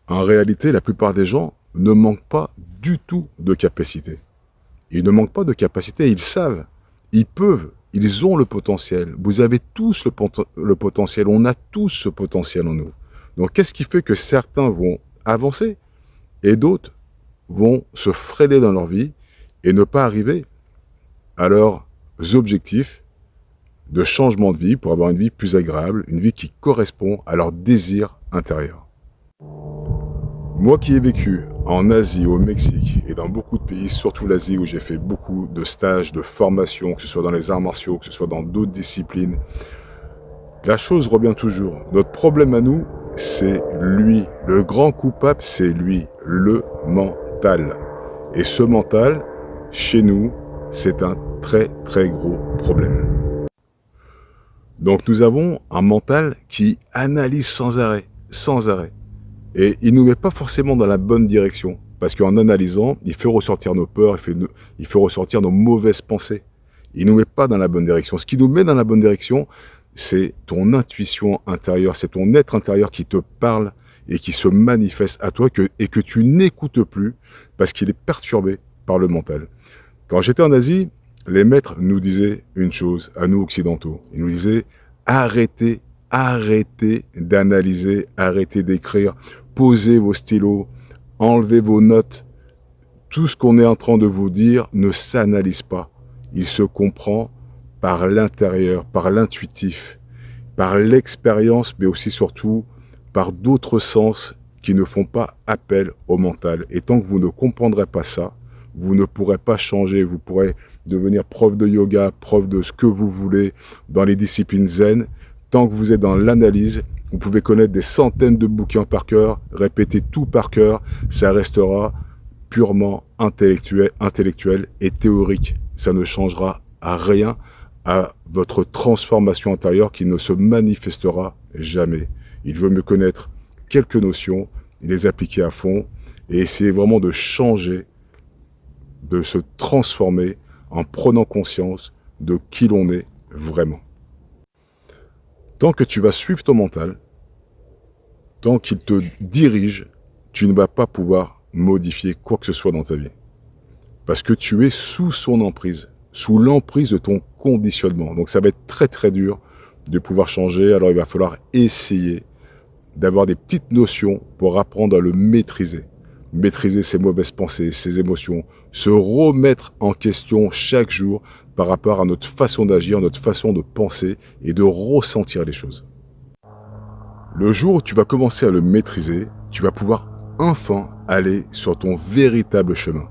En réalité, la plupart des gens ne manquent pas du tout de capacité. Ils ne manquent pas de capacité, ils savent, ils peuvent, ils ont le potentiel. Vous avez tous le potentiel, on a tous ce potentiel en nous. Donc qu'est-ce qui fait que certains vont avancer et d'autres vont se freiner dans leur vie et ne pas arriver à leurs objectifs de changement de vie pour avoir une vie plus agréable, une vie qui correspond à leurs désirs intérieurs. Moi qui ai vécu en Asie, au Mexique et dans beaucoup de pays, surtout l'Asie où j'ai fait beaucoup de stages, de formations, que ce soit dans les arts martiaux, que ce soit dans d'autres disciplines, la chose revient toujours. Notre problème à nous, c'est lui. Le grand coupable, c'est lui, le mental. Et ce mental, chez nous, c'est un très très gros problème. Donc nous avons un mental qui analyse sans arrêt, sans arrêt. Et il ne nous met pas forcément dans la bonne direction. Parce qu'en analysant, il fait ressortir nos peurs, il fait ressortir nos mauvaises pensées. Il ne nous met pas dans la bonne direction. Ce qui nous met dans la bonne direction, c'est ton intuition intérieure, c'est ton être intérieur qui te parle et qui se manifeste à toi et que tu n'écoutes plus parce qu'il est perturbé par le mental. Quand j'étais en Asie, les maîtres nous disaient une chose, à nous occidentaux. Ils nous disaient arrêtez d'analyser, arrêtez d'écrire, posez vos stylos, enlevez vos notes. Tout ce qu'on est en train de vous dire ne s'analyse pas. Il se comprend par l'intérieur, par l'intuitif, par l'expérience, mais aussi surtout par d'autres sens qui ne font pas appel au mental. Et tant que vous ne comprendrez pas ça, vous ne pourrez pas changer, vous pourrez devenir prof de yoga, prof de ce que vous voulez dans les disciplines zen. Tant que vous êtes dans l'analyse, vous pouvez connaître des centaines de bouquins par cœur, répéter tout par cœur, ça restera purement intellectuel et théorique. Ça ne changera à rien à votre transformation intérieure qui ne se manifestera jamais. Il vaut mieux connaître quelques notions, les appliquer à fond et essayer vraiment de changer, de se transformer en prenant conscience de qui l'on est vraiment. Tant que tu vas suivre ton mental, tant qu'il te dirige, tu ne vas pas pouvoir modifier quoi que ce soit dans ta vie. Parce que tu es sous son emprise, sous l'emprise de ton conditionnement. Donc ça va être très très dur de pouvoir changer. Alors il va falloir essayer d'avoir des petites notions pour apprendre à le maîtriser. Maîtriser ses mauvaises pensées, ses émotions, se remettre en question chaque jour par rapport à notre façon d'agir, notre façon de penser et de ressentir les choses. Le jour où tu vas commencer à le maîtriser, tu vas pouvoir enfin aller sur ton véritable chemin.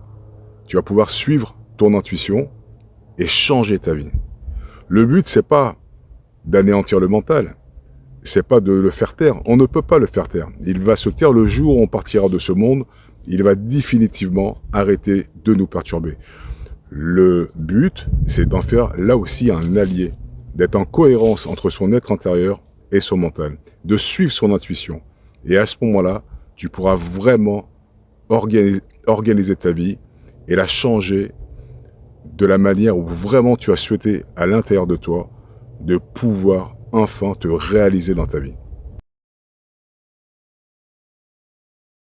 Tu vas pouvoir suivre ton intuition et changer ta vie. Le but, c'est pas d'anéantir le mental, c'est pas de le faire taire. On ne peut pas le faire taire. Il va se taire le jour où on partira de ce monde. Il va définitivement arrêter de nous perturber. Le but, c'est d'en faire là aussi un allié, d'être en cohérence entre son être intérieur et son mental, de suivre son intuition. Et à ce moment-là, tu pourras vraiment organiser ta vie et la changer de la manière où vraiment tu as souhaité à l'intérieur de toi de pouvoir enfin te réaliser dans ta vie.